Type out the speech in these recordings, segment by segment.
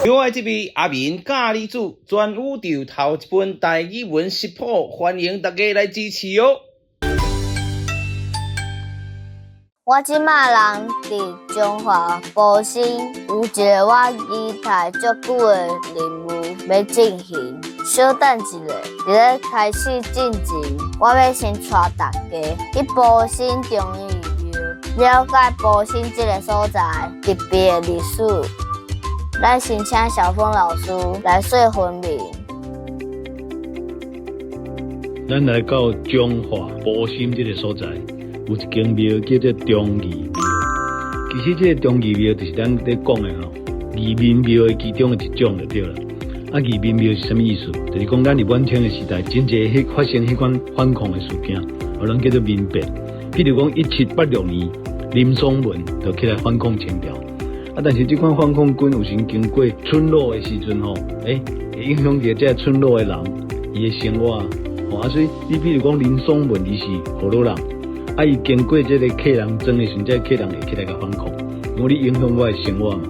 另外这位阿明咖喱煮全宇宙头一本台语文食谱，欢迎大家来支持哦。我即马人伫中华保新，有一个我期待足久的任务要进行。稍等一下，伫咧开始进前，我要先带大家去保新中医庙，了解保新这个所在特别的历史。咱先请小峰老师来说分明。咱来到中华保新这个所在。有一间庙叫做忠义庙，其实这个忠义庙就是咱在讲的义民庙的其中的一种就对了。义民庙是什么意思？就是讲咱伫晚清的时代，真侪发生迄款反抗的事件，互人叫做民变。譬如讲1786年，林松文就起来反抗清朝。但是这款反抗军有时经过村落的时阵会影响到这村落的人伊的生活所以你譬如讲林松文伊是河洛人。伊经过这个客人庄的时阵，这客人会起来甲反抗，因为你影响我的生活嘛。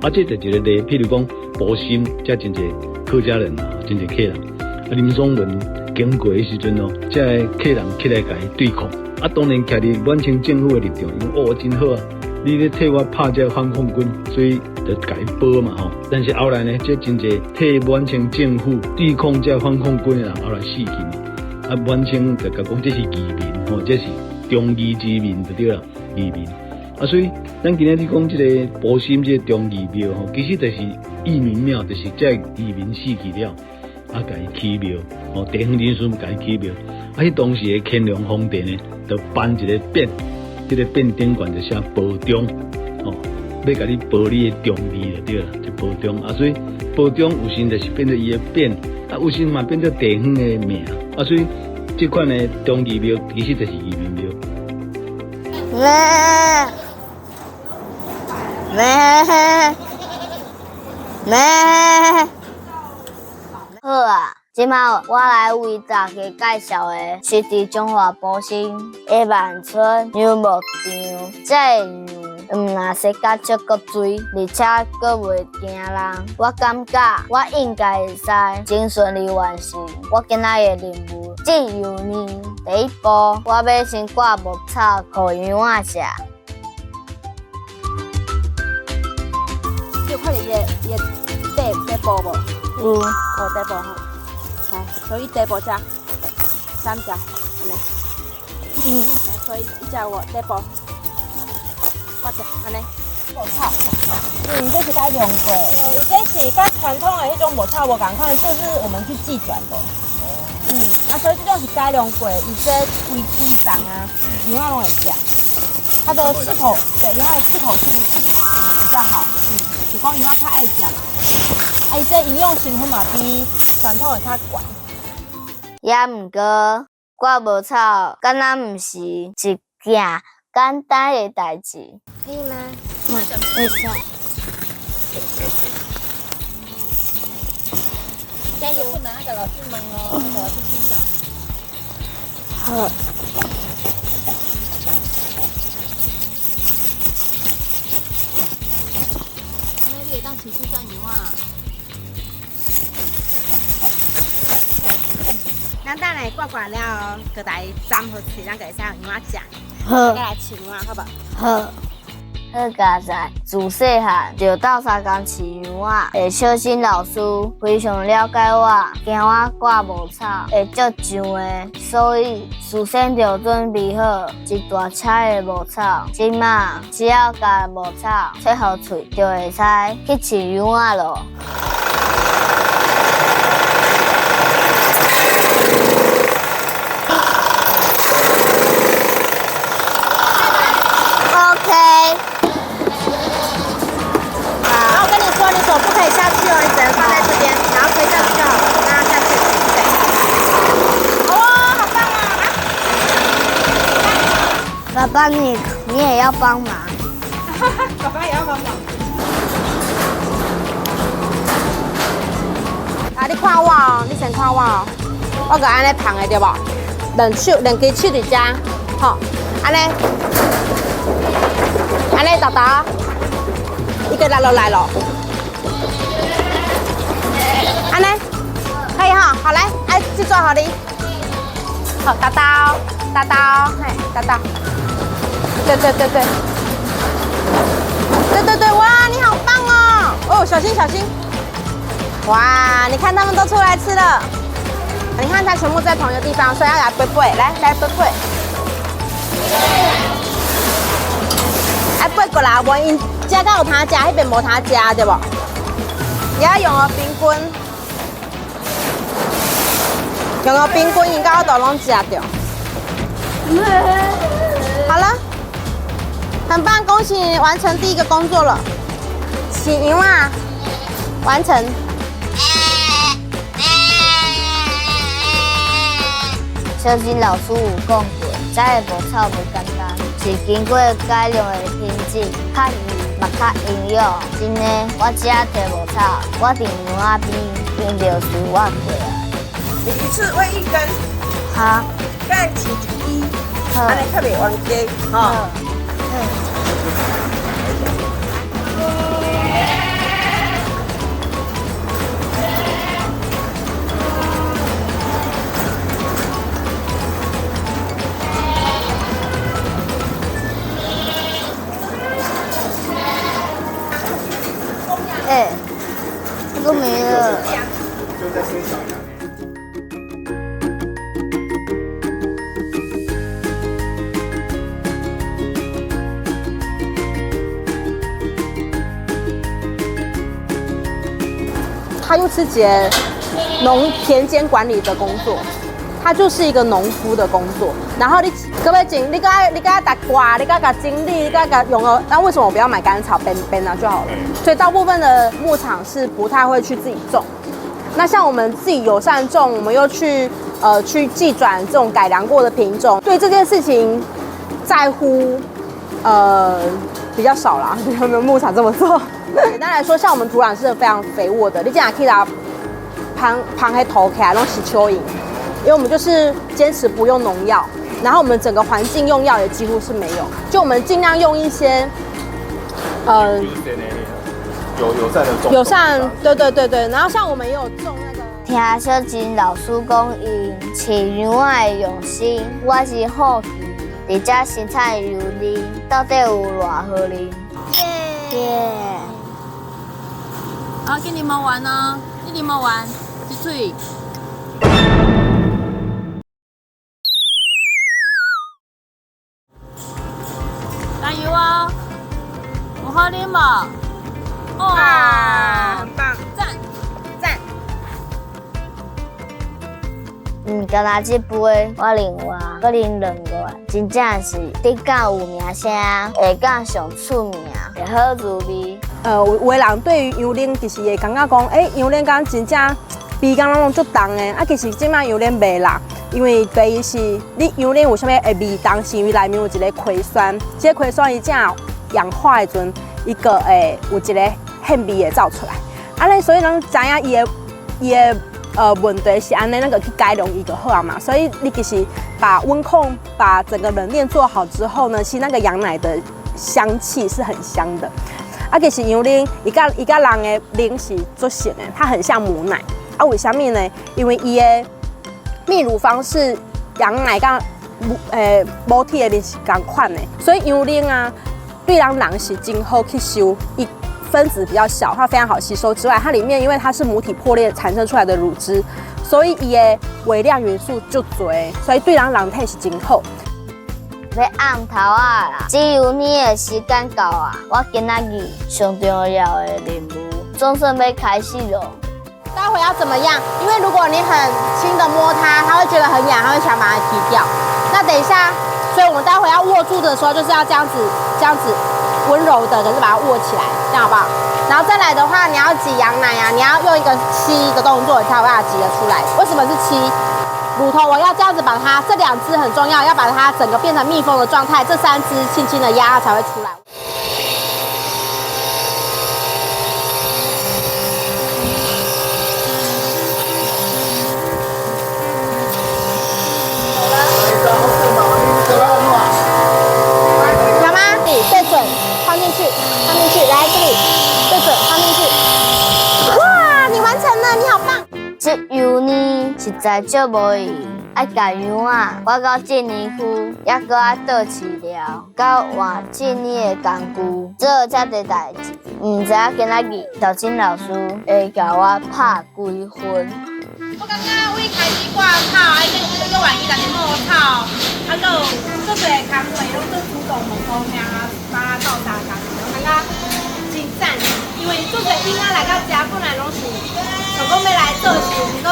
这就一个例，譬如讲保新，这真侪客家人真侪客人。林松文经过的时阵这客人起来甲伊对抗。当然徛伫晚清政府的立场，因为真好你咧替我拍这反抗军，所以就甲伊保嘛但是后来呢，这真侪替晚清政府对抗这反抗军的人后来死去嘛。晚清就甲讲这是义民这是。忠义之民就对了，义民所以咱今日你讲这个保新这个忠义庙其实就是义民庙，就是这义民死去了，甲伊起庙地方人士甲伊起庙，迄当时的乾隆皇帝呢，就颁一个匾，这个匾顶悬就写保忠要甲你保你的忠义就对了，就保忠所以保忠有时就是变做伊的匾，有时嘛变做地方的名所以。这款的忠义庙其实就是义民庙。好啊，即马我来为大家介绍的是伫中华保新的万春牛牧场，这若是甲足够水，而且阁袂惊人。我感觉我应该会使真顺利完成我今仔的任务。至于呢，第一步我要先挂牧草给羊仔食。你有看到伊第步无？有。第步来，所以第步只3只，安尼。来，所以一只我第步挂只，安尼。牧草。这是改良过。这是甲传统的迄种牧草无共款，这是我们去寄转的。所以这种是改良过，有些微长羊仔拢会食。它的适口，对，羊仔的适口性比较好。是讲羊仔较爱食嘛。伊这营养成分嘛比传统的较悬。也毋过，挂牧草敢若毋是一件简单的代志。可以吗？会使。加油！不能那个老师问哦，那个老师听到。好。你会当持续转油啊？咱等下挂了，佮来沾好吃，咱个会使用羊仔食。好。来饲羊仔，好无？好。好佳哉，自细汉就斗相共饲羊仔，小新老师非常了解我，惊我挂牧草会足上的，所以事先就准备好一大车的牧草。即马只要甲牧草切好脆，就会使去饲羊仔咯。不可以下去哦，你只能放在这边，然后推上去就好了，让它下去。对。好棒啊！爸爸，你也要帮忙。爸爸也要帮忙。你看我哦，你先看我哦。我个安尼捧的对无？两只手伫遮，吼，安尼豆豆，伊个落来咯。安呢？可以哈，好来，哎，去做好你。好，大刀，大刀，嘿，大刀。对对对对。对对对，哇，你好棒哦！哦，小心小心。哇，你看他们都出来吃了。你看它全部在同一个地方，所以要来背背，来背背。哎，背过来，无因这个有通食，那边无通食，对不？也用个冰棍，用个冰棍，应该都拢吃掉。好了，很棒，恭喜你完成第一个工作了，起赢啦，完成。小金老师有讲过，摘的无草不简单，是经过改良的品质，较易嘛较营养。真的，我只摕无草，我伫牛仔边，因着是我过来。你一次喂一根，好，再起一，好，安尼较袂冤家，吼。哎，这个没了。他又是接田间管理的工作，他就是一个农夫的工作。然后你可不可以整？你给他打瓜，你给他精力，你给他用了。那为什么我不要买干草边啊就好了？所以大部分的牧场是不太会去自己种。那像我们自己友善种，我们又去寄转这种改良过的品种，对这件事情在乎比较少啦，没有牧场这么做。简单来说，像我们土壤是非常肥沃的，你这样可以拿旁黑头起来弄洗蚯蚓，因为我们就是坚持不用农药，然后我们整个环境用药也几乎是没有，就我们尽量用一些友善的种，友善，对，然后像我们也有种那个。听小金老师讲，因饲牛仔的用心，我是好奇，伫遮生产油啉到底有偌好啉？耶！好，给你们玩哦，给你们玩，去吹。加油哦！有好啉无？哇，很棒，赞！敢若这杯我另外搁啉2罐，真正是得讲有名声，会讲上出名，会好入味。有的人对于油奶其实会感觉讲，油奶敢真正味敢拢足重的，啊，其实即摆油奶袂啦，因为第一是你油奶有啥物会味重，是因为内面有一个葵酸，这个葵酸伊正氧化的阵，一个有一个香味会走出来，安尼所以咱知影伊的问题是安尼那个去改良伊就好啊嘛，所以你其实把温控把整个冷链做好之后呢，其实那个羊奶的香气是很香的。啊，其实羊奶伊甲人的奶是做像的，它很像母奶。啊，为什么呢？因为伊的泌乳方式羊奶甲母体的奶是同款的，所以羊奶啊对人是真好吸收。分子比较小，它非常好吸收之外，它里面因为它是母体破裂产生出来的乳汁，所以伊的微量元素就多，所以对人体是真好。要暗头啊啦！只有你的时间到啊！我今仔日上重要的任务总算要开始咯。待会要怎么样？因为如果你很轻的摸它，它会觉得很痒，它会想把它踢掉。那等一下，所以我们待会要握住的时候，就是要这样子温柔的，可是把它握起来，这样好不好？然后再来的话，你要挤羊奶啊，你要用一个吸的动作，你才有办法挤得出来。为什么是吸？乳头我要这样子把它，这2只很重要，要把它整个变成密封的状态，这3只轻轻的压它才会出来。有吗？对准，放进去，来这里，对准，放进去。哇，你完成了，你好棒！实在足无闲，爱甲羊仔赶到进尼区，还搁爱倒饲料，到换进尼的工具，做遮侪代志。毋知影今仔日小青老师会甲我拍几分？我感觉为开始挂草，还个万一大家摸草，还个做侪工课，拢做主动木工啊，把豆沙干，我感觉真赞。因为做侪囡仔来到遮，本来拢是想讲要来做事，毋过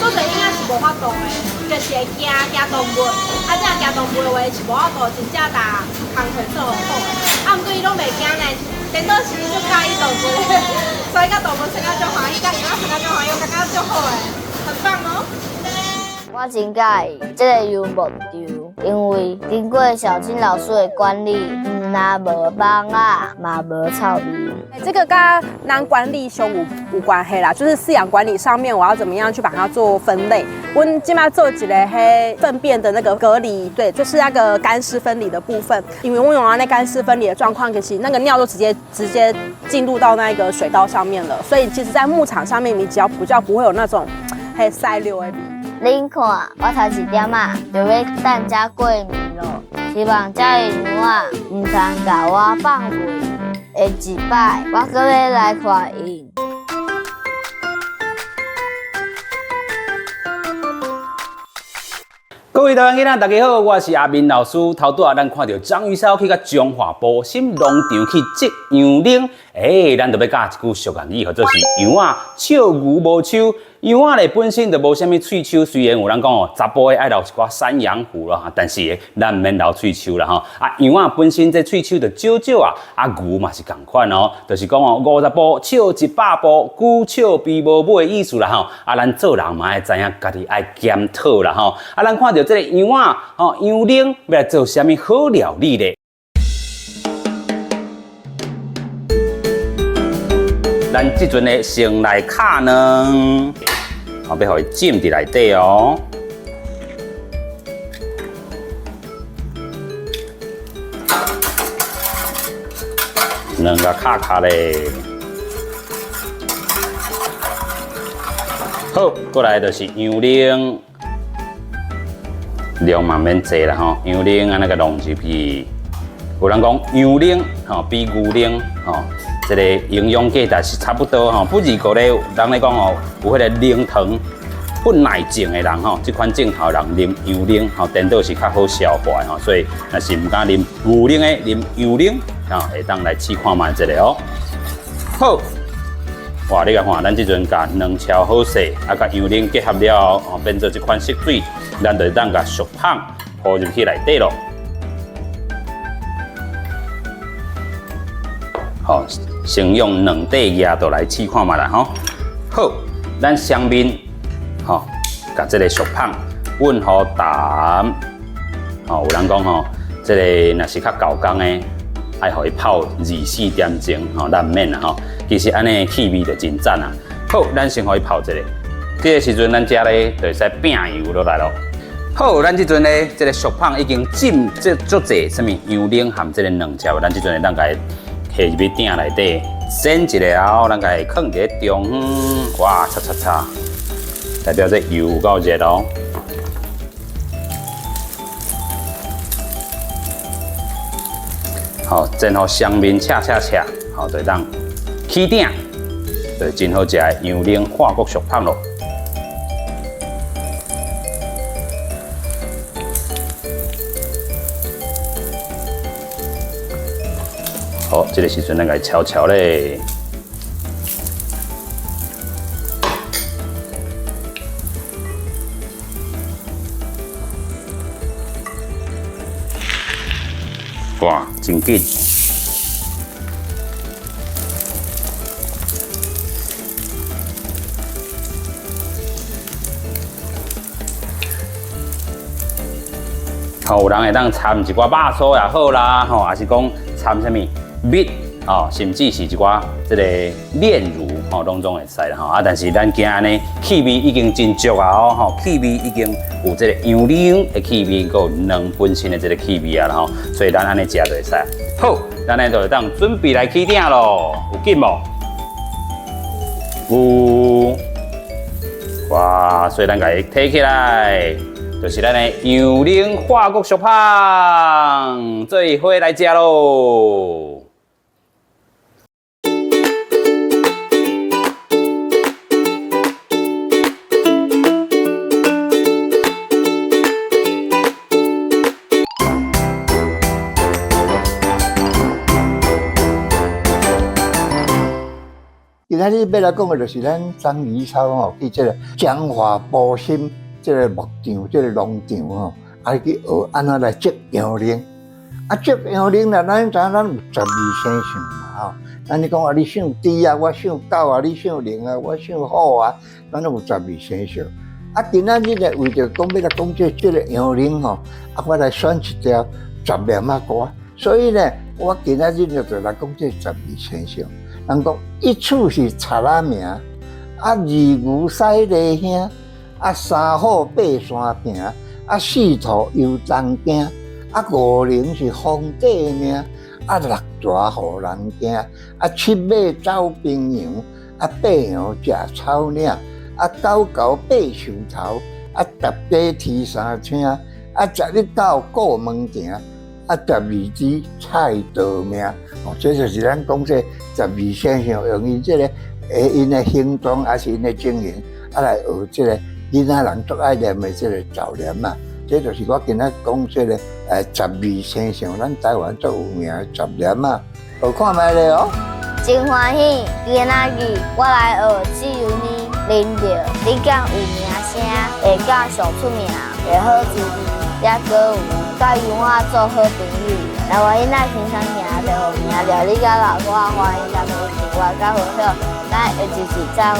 做侪囡仔是无法度的，就是会惊动物，啊，这样惊动物的话是无法度真正打工课做好的。啊，毋过伊拢袂惊呢，颠倒是就介意动物，所以甲动物生到足欢喜，甲囡仔生到足欢喜，我感觉足好的，很棒哦。我真介意这个游牧场，因为经过小青老师的管理，那无蚊啊，嘛无臭味。这个跟咱管理上有关系啦，就是饲养管理上面，我要怎么样去把它做分类？我今麦做一个黑粪便的那个隔离，对，就是那个干湿分离的部分。因为我用那干湿分离的状况，其实那个尿就直接进入到那个水道上面了，所以其实在牧场上面，你只要比较不会有那种黑塞溜的味。恁看，我头一点啊，就要等遮过暝咯。希望遮的牛仔唔通甲我放回，下一摆我搁要来看因。各位台湾囡仔，大家好，我是阿明老师。头拄啊，咱看到张玉嫂去甲中华保心农场去摘羊奶，咱就要教一句俗谚语，或者是羊仔笑牛无手。羊仔咧本身就无啥物喙鬚，虽然有人讲哦，查甫的爱留一寡山羊胡咯，但是咱唔免留喙鬚啦吼。啊，羊仔本身这喙鬚就少少啊，啊牛嘛是共款哦，就是讲哦，50步笑100步，久笑比无尾的意思啦吼。啊，咱做人嘛爱知影家己爱检讨啦吼。啊，咱看到这个羊仔哦，羊奶要来做啥物好料理咧？咱即阵的先来卡呢，后要互伊浸伫内底哦。两个卡咧，好，过来就是羊奶，量嘛免济啦吼，羊奶安尼个弄入去。有人讲羊奶吼比牛奶吼。这个营养价值是差不多吼，不二个咧，人咧讲吼，有迄个奶糖不耐症的人吼，这款症头人啉羊奶吼，颠倒是较好消化吼，所以若是唔敢啉牛奶的，啉羊奶吼，会当来试看卖这个哦。好，哇，你甲看，咱即阵甲两条好势，啊，甲羊奶结合了后，变做一款色水，咱就当甲熟胖放入去内底咯。好。先用两块牙刀来试看嘛啦吼。好，咱上面吼，甲这个熟胖温和淡。吼，有人讲吼，这个若是较高工的，爱互伊泡2-4点钟吼，咱唔免啦吼。其实安尼气味就真赞啊。好，咱先互伊泡一个。这个时阵咱遮咧就会使饼油落来咯。好，咱即阵咧，这个熟胖已经浸这足济什么羊奶含这个两条，咱即阵会当甲伊。下入去鼎内底，煎一下后，咱家放伫中央，哇，擦，代表这油有够热哦。好，煎好双面恰，好，就当起鼎，就真好食的羊奶法国熟胖咯。好，这个时阵咱来敲咧，哇，真紧！吼，有人会当掺一寡肉酥也好啦，吼，还是讲掺啥物？蜜哦，甚至是一寡这个炼乳吼，拢总会使啦吼。啊，但是咱今安尼气味已经真足啊哦，吼，气味已经有这个羊奶的气味，有卵本身的这个气味啊啦吼，所以咱安尼食就会使。好，咱呢就会当准备来起鼎咯，有紧无？有。哇，所以咱把它提起来，就是咱的杨玲法国小胖，做伙来食喽。今仔日要来讲的就是咱章鱼草吼，去这个彰化保心这个牧场、这个农场吼，去学安怎来织羊铃。织羊铃啦，咱知影咱有12生肖嘛吼。咱你讲你想猪啊，我想狗啊，你想龙啊，我想虎啊，咱都有12生肖。今仔日咧为着讲要来讲这个羊铃吼，我来选一条10连啊歌。所以呢，我今仔日就来讲这12生肖。人讲一处是贼仔名，二牛驶犁兄，三虎爬山坪，四兔游东京，五龙是皇帝命，六蛇互人惊，七马走平洋，八羊食草岭，九狗爬树头，十鸡啼三声，11狗过门庭。12只菜刀命，这就是咱讲这12生肖，用伊这个因的形状，还是因的经营，来学这个囡仔人最爱念的这个早年嘛。这就是我今仔讲这个12生肖，咱台湾最有名的10年嘛。学看卖咧哦。真欢喜，今仔日我来学，只有你领着，你敢有名声，会敢上出名，会好自己，也搁有。甲与我做好朋友，来我因仔平常行就好名了，你甲老我欢迎咱们一起活甲分享，咱下一次再会。